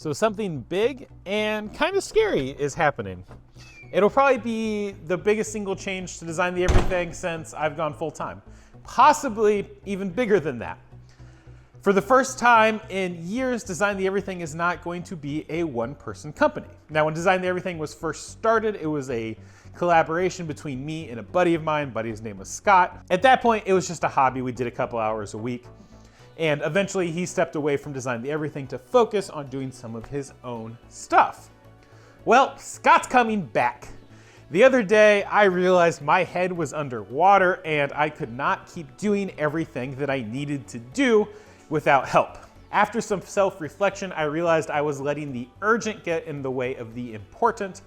So something big and kind of scary is happening. It'll probably be the biggest single change to Design the Everything since I've gone full time. Possibly even bigger than that. For the first time in years, Design the Everything is not going to be a one-person company. Now, when Design the Everything was first started, it was a collaboration between me and a buddy of mine. Buddy's name was Scott. At that point, it was just a hobby. We did a couple hours a week. And eventually, he stepped away from Design the Everything to focus on doing some of his own stuff. Well, Scott's coming back. The other day, I realized my head was underwater and I could not keep doing everything that I needed to do without help. After some self-reflection, I realized I was letting the urgent get in the way of the important,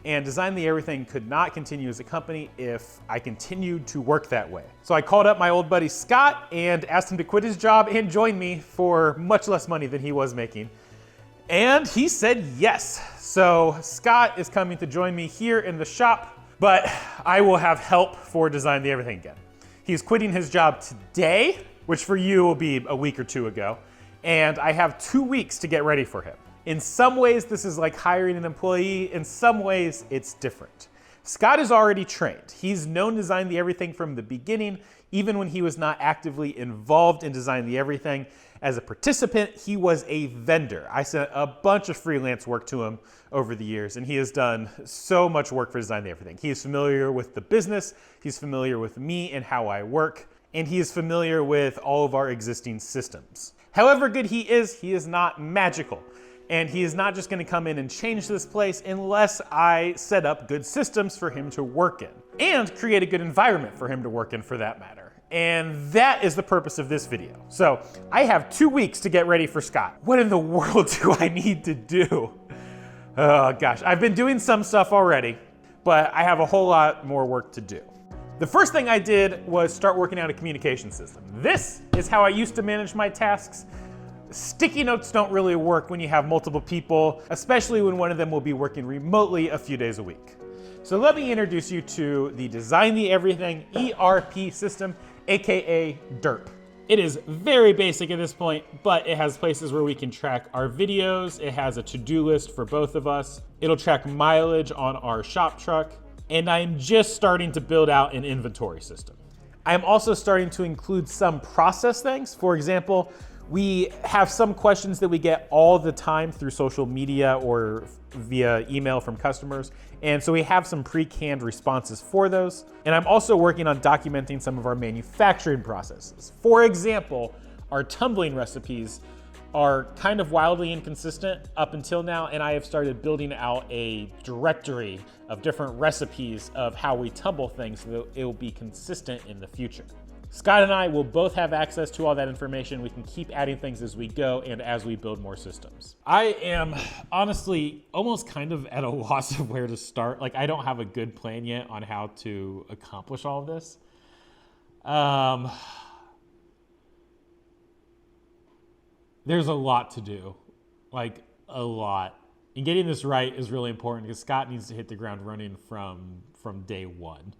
and Design the Everything could not continue as a company if I continued to work that way. So I called up my old buddy Scott and asked him to quit his job and join me for much less money than he was making. And he said yes. So Scott is coming to join me here in the shop, but I will have help for Design the Everything again. He's quitting his job today, which for you will be a week or two ago, and I have 2 weeks to get ready for him. In some ways, this is like hiring an employee. In some ways, it's different. Scott is already trained. He's known Design the Everything from the beginning, even when he was not actively involved in Design the Everything. As a participant, he was a vendor. I sent a bunch of freelance work to him over the years, and he has done so much work for Design the Everything. He is familiar with the business, he's familiar with me and how I work, and he is familiar with all of our existing systems. However good he is not magical. And he is not just gonna come in and change this place unless I set up good systems for him to work in, and create a good environment for him to work in for that matter. And that is the purpose of this video. So I have 2 weeks to get ready for Scott. What in the world do I need to do? Oh gosh, I've been doing some stuff already, but I have a whole lot more work to do. The first thing I did was start working out a communication system. This is how I used to manage my tasks. Sticky notes don't really work when you have multiple people, especially when one of them will be working remotely a few days a week. So let me introduce you to the Design the Everything ERP system, AKA DERP. It is very basic at this point, but it has places where we can track our videos. It has a to-do list for both of us. It'll track mileage on our shop truck. And I'm just starting to build out an inventory system. I'm also starting to include some process things. For example, we have some questions that we get all the time through social media or via email from customers. And so we have some pre-canned responses for those. And I'm also working on documenting some of our manufacturing processes. For example, our tumbling recipes are kind of wildly inconsistent up until now, and I have started building out a directory of different recipes of how we tumble things so that it will be consistent in the future. Scott and I will both have access to all that information. We can keep adding things as we go and as we build more systems. I am honestly almost kind of at a loss of where to start. Like, I don't have a good plan yet on how to accomplish all of this. There's a lot to do, like a lot. And getting this right is really important because Scott needs to hit the ground running from day one.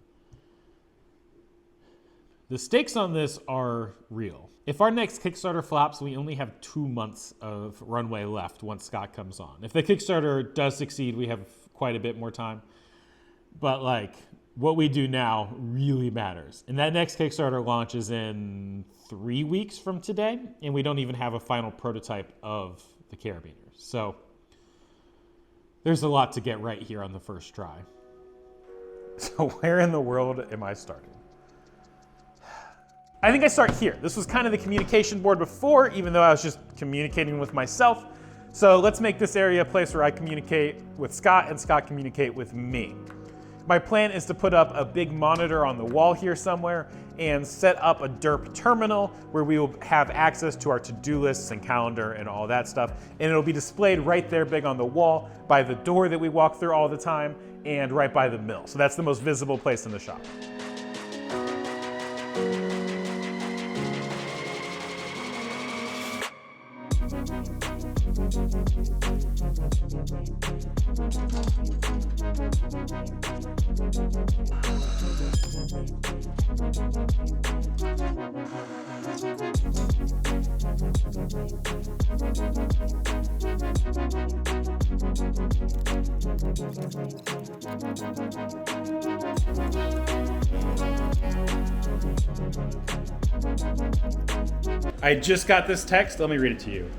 The stakes on this are real. If our next Kickstarter flops, we only have 2 months of runway left once Scott comes on. If the Kickstarter does succeed, we have quite a bit more time. But like, what we do now really matters. And that next Kickstarter launches in 3 weeks from today, and we don't even have a final prototype of the Carabiners. So there's a lot to get right here on the first try. So where in the world am I starting? I think I start here. This was kind of the communication board before, even though I was just communicating with myself. So let's make this area a place where I communicate with Scott and Scott communicate with me. My plan is to put up a big monitor on the wall here somewhere and set up a DERP terminal where we will have access to our to-do lists and calendar and all that stuff. And it'll be displayed right there big on the wall by the door that we walk through all the time and right by the mill. So that's the most visible place in the shop. I just got this text. Let me read it to you.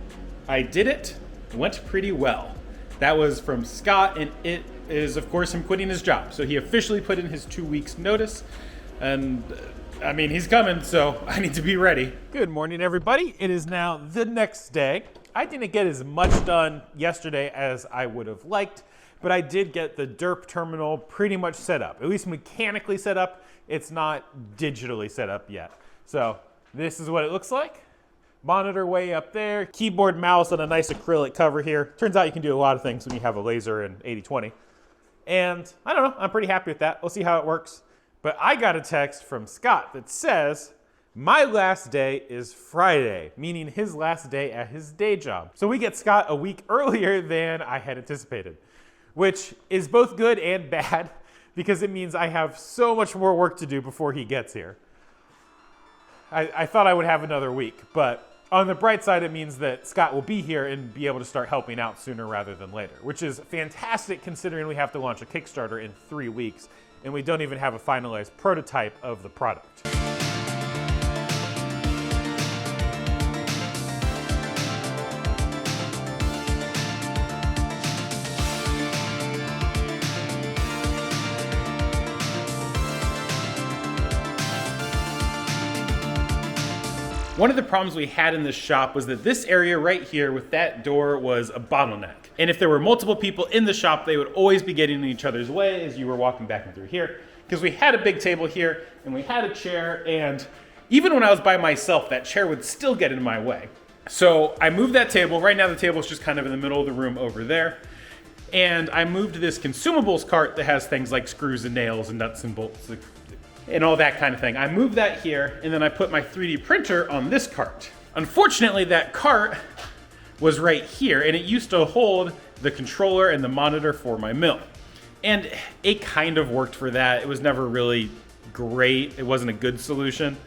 I did it. Went pretty well. That was from Scott, and it is, of course, him quitting his job. So he officially put in his 2 weeks notice, and I mean, he's coming, so I need to be ready. Good morning, everybody. It is now the next day. I didn't get as much done yesterday as I would have liked, but I did get the DERP terminal pretty much set up, at least mechanically set up. It's not digitally set up yet. So this is what it looks like. Monitor way up there, keyboard, mouse on a nice acrylic cover here. Turns out you can do a lot of things when you have a laser in 80/20. And I don't know, I'm pretty happy with that. We'll see how it works. But I got a text from Scott that says, my last day is Friday, meaning his last day at his day job. So we get Scott a week earlier than I had anticipated, which is both good and bad because it means I have so much more work to do before he gets here. I thought I would have another week, but on the bright side, it means that Scott will be here and be able to start helping out sooner rather than later, which is fantastic considering we have to launch a Kickstarter in 3 weeks and we don't even have a finalized prototype of the product. One of the problems we had in this shop was that this area right here with that door was a bottleneck. And if there were multiple people in the shop, they would always be getting in each other's way as you were walking back and through here. Because we had a big table here and we had a chair, and even when I was by myself, that chair would still get in my way. So I moved that table. Right now the table is just kind of in the middle of the room over there. And I moved this consumables cart that has things like screws and nails and nuts and bolts and all that kind of thing. I moved that here, and then I put my 3D printer on this cart. Unfortunately, that cart was right here, and it used to hold the controller and the monitor for my mill. And it kind of worked for that. It was never really great. It wasn't a good solution,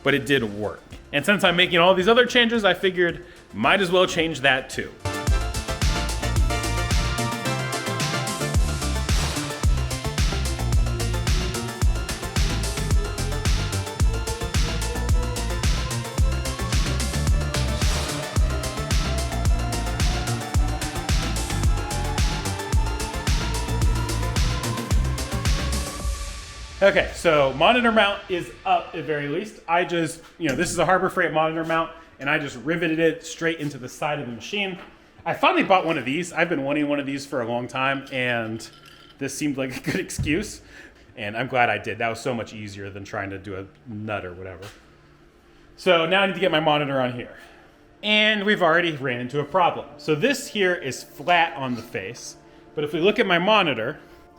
but it did work. And since I'm making all these other changes, I figured might as well change that too. Okay, so monitor mount is up at very least. I just, this is a Harbor Freight monitor mount, and I just riveted it straight into the side of the machine. I finally bought one of these. I've been wanting one of these for a long time, and this seemed like a good excuse, and I'm glad I did. That was so much easier than trying to do a nut or whatever. So now I need to get my monitor on here. And we've already ran into a problem. So this here is flat on the face, but if we look at my monitor,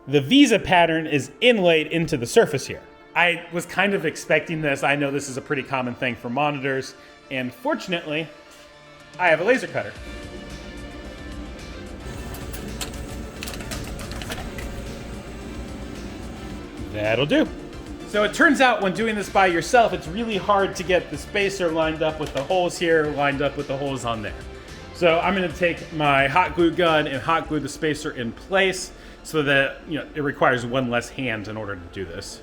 the Visa pattern is inlaid into the surface here. I was kind of expecting this. I know this is a pretty common thing for monitors, and fortunately, I have a laser cutter. That'll do. So it turns out when doing this by yourself, it's really hard to get the spacer lined up with the holes here, lined up with the holes on there. So I'm gonna take my hot glue gun and hot glue the spacer in place so that it requires one less hand in order to do this.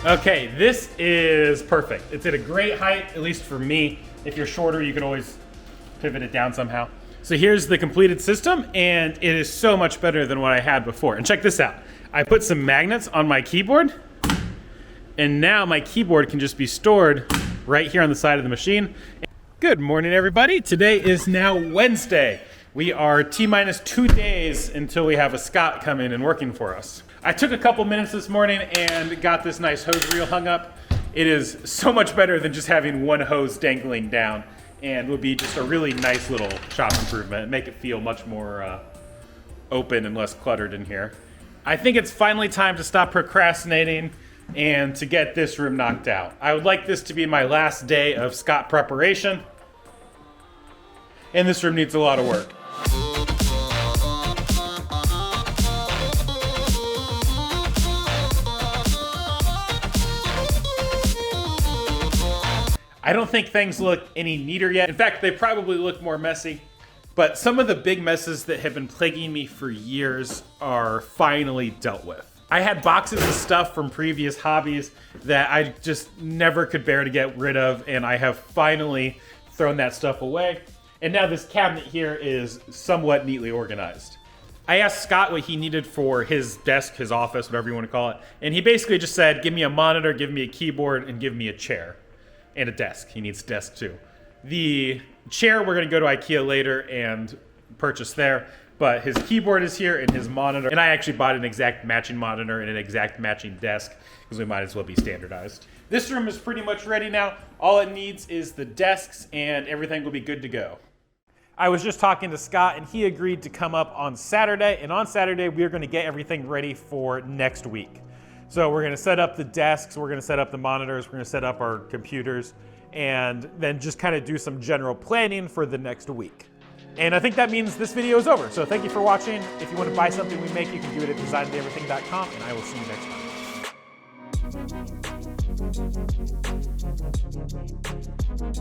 Okay, this is perfect. It's at a great height, at least for me. If you're shorter, you can always pivot it down somehow. So here's the completed system, and it is so much better than what I had before. And check this out. I put some magnets on my keyboard, and now my keyboard can just be stored right here on the side of the machine. Good morning, everybody. Today is now Wednesday. We are T-minus 2 days until we have a Scott come in and working for us. I took a couple minutes this morning and got this nice hose reel hung up. It is so much better than just having one hose dangling down. and would be just a really nice little shop improvement and make it feel much more open and less cluttered in here. I think it's finally time to stop procrastinating and to get this room knocked out. I would like this to be my last day of Scott preparation, and this room needs a lot of work. I don't think things look any neater yet. In fact, they probably look more messy. But some of the big messes that have been plaguing me for years are finally dealt with. I had boxes of stuff from previous hobbies that I just never could bear to get rid of, and I have finally thrown that stuff away. And now this cabinet here is somewhat neatly organized. I asked Scott what he needed for his desk, his office, whatever you want to call it, and he basically just said, give me a monitor, give me a keyboard, and give me a chair. And a desk. He needs a desk too. The chair we're going to go to IKEA later and purchase there, but his keyboard is here and his monitor. And I actually bought an exact matching monitor and an exact matching desk because we might as well be standardized. This room is pretty much ready now. All it needs is the desks and everything will be good to go. I was just talking to Scott and he agreed to come up on Saturday, and on Saturday we're going to get everything ready for next week. So we're going to set up the desks, we're going to set up the monitors, we're going to set up our computers, and then just kind of do some general planning for the next week. And I think that means this video is over. So thank you for watching. If you want to buy something we make, you can do it at designtheverything.com, and I will see you next time.